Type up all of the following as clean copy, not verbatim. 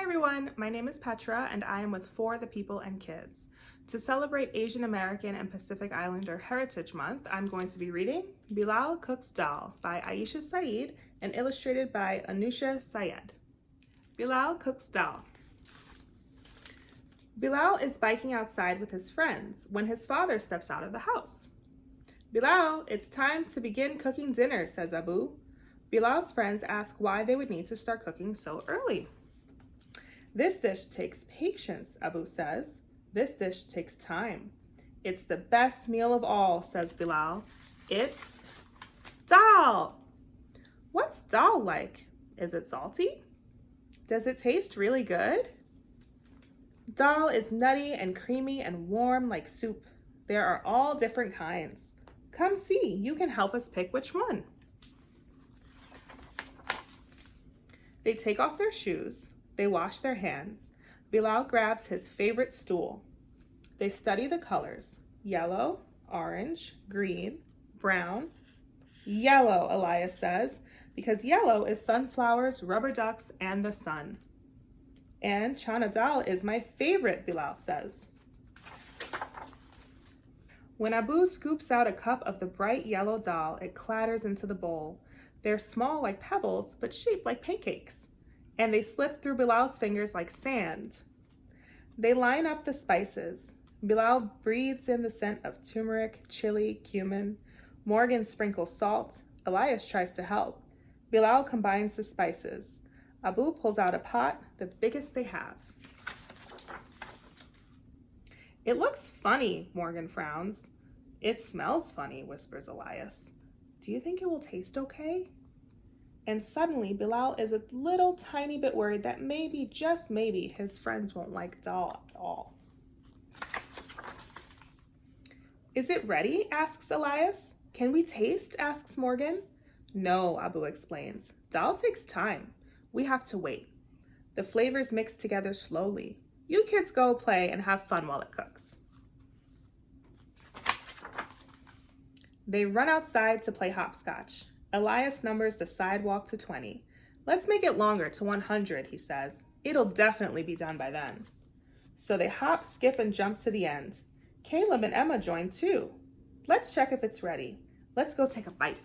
Hi everyone, my name is Petra and I am with For the People and Kids. To celebrate Asian American and Pacific Islander Heritage Month, I'm going to be reading Bilal Cooks Daal by Aisha Saeed and illustrated by Anoosha Syed. Bilal cooks Daal. Bilal is biking outside with his friends when his father steps out of the house. Bilal, it's time to begin cooking dinner, says Abu. Bilal's friends ask why they would need to start cooking so early. This dish takes patience, Abu says. This dish takes time. It's the best meal of all, says Bilal. It's Daal. What's Daal like? Is it salty? Does it taste really good? Daal is nutty and creamy and warm like soup. There are all different kinds. Come see, you can help us pick which one. They take off their shoes. They wash their hands. Bilal grabs his favorite stool. They study the colors: yellow, orange, green, brown. Yellow, Elias says, because yellow is sunflowers, rubber ducks, and the sun. And chana dal is my favorite, Bilal says. When Abu scoops out a cup of the bright yellow dal, it clatters into the bowl. They're small like pebbles, but shaped like pancakes. And they slip through Bilal's fingers like sand. They line up the spices. Bilal breathes in the scent of turmeric, chili, cumin. Morgan sprinkles salt. Elias tries to help. Bilal combines the spices. Abu pulls out a pot, the biggest they have. It looks funny, Morgan frowns. It smells funny, whispers Elias. Do you think it will taste okay? And suddenly, Bilal is a little tiny bit worried that maybe, just maybe, his friends won't like Daal at all. Is it ready? Asks Elias. Can we taste? Asks Morgan. No, Abu explains. Daal takes time. We have to wait. The flavors mix together slowly. You kids go play and have fun while it cooks. They run outside to play hopscotch. Elias numbers the sidewalk to 20. Let's make it longer to 100, he says. It'll definitely be done by then. So they hop, skip, and jump to the end. Caleb and Emma join too. Let's check if it's ready. Let's go take a bite.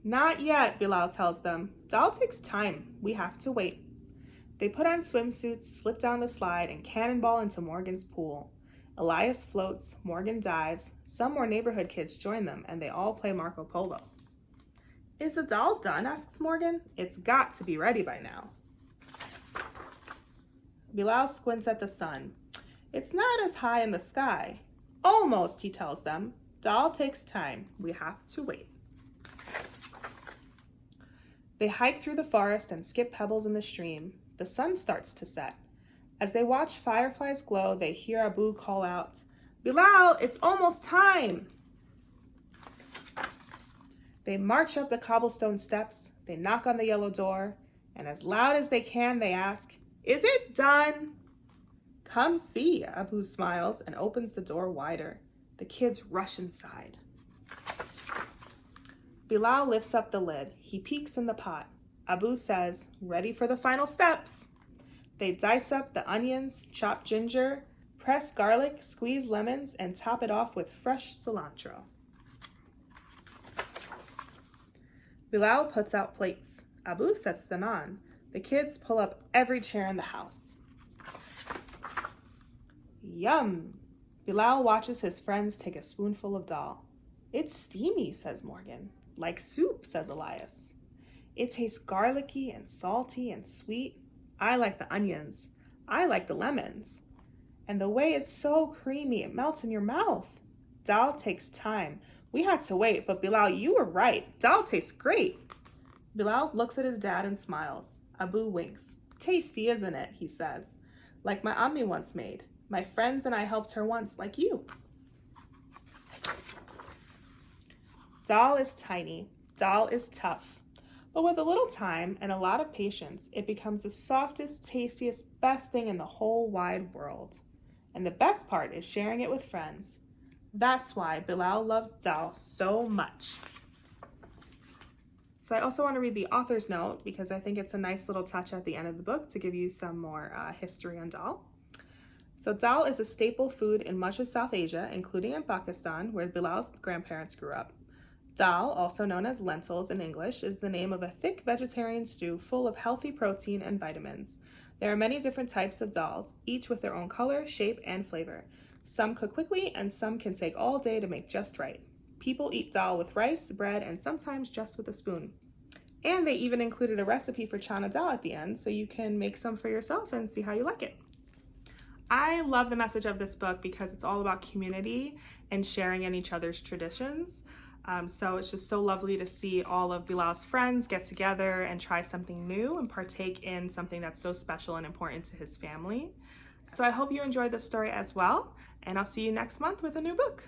Not yet, Bilal tells them. Daal takes time. We have to wait. They put on swimsuits, slip down the slide, and cannonball into Morgan's pool. Elias floats, Morgan dives, some more neighborhood kids join them, and they all play Marco Polo. Is the Daal done? Asks Morgan. It's got to be ready by now. Bilal squints at the sun. It's not as high in the sky. Almost, he tells them. Daal takes time. We have to wait. They hike through the forest and skip pebbles in the stream. The sun starts to set. As they watch fireflies glow, they hear Abu call out, Bilal, it's almost time! They march up the cobblestone steps, they knock on the yellow door, and as loud as they can, they ask, Is it done? Come see, Abu smiles and opens the door wider. The kids rush inside. Bilal lifts up the lid. He peeks in the pot. Abu says, Ready for the final steps. They dice up the onions, chop ginger, press garlic, squeeze lemons, and top it off with fresh cilantro. Bilal puts out plates. Abu sets them on. The kids pull up every chair in the house. Yum! Bilal watches his friends take a spoonful of Daal. It's steamy, says Morgan. Like soup, says Elias. It tastes garlicky and salty and sweet. I like the onions. I like the lemons. And the way it's so creamy, it melts in your mouth. Daal takes time. We had to wait, but Bilal, you were right. Daal tastes great. Bilal looks at his dad and smiles. Abu winks. Tasty, isn't it? He says. Like my Ammi once made. My friends and I helped her once, like you. Daal is tiny. Daal is tough. But with a little time and a lot of patience, it becomes the softest, tastiest, best thing in the whole wide world. And the best part is sharing it with friends. That's why Bilal loves Daal so much. So I also want to read the author's note because I think it's a nice little touch at the end of the book to give you some more history on dal. So dal is a staple food in much of South Asia, including in Pakistan, where Bilal's grandparents grew up. Dal, also known as lentils in English, is the name of a thick vegetarian stew full of healthy protein and vitamins. There are many different types of dals, each with their own color, shape, and flavor. Some cook quickly, and some can take all day to make just right. People eat dal with rice, bread, and sometimes just with a spoon. And they even included a recipe for chana dal at the end, so you can make some for yourself and see how you like it. I love the message of this book because it's all about community and sharing in each other's traditions. So it's just so lovely to see all of Bilal's friends get together and try something new and partake in something that's so special and important to his family. So I hope you enjoyed this story as well, and I'll see you next month with a new book.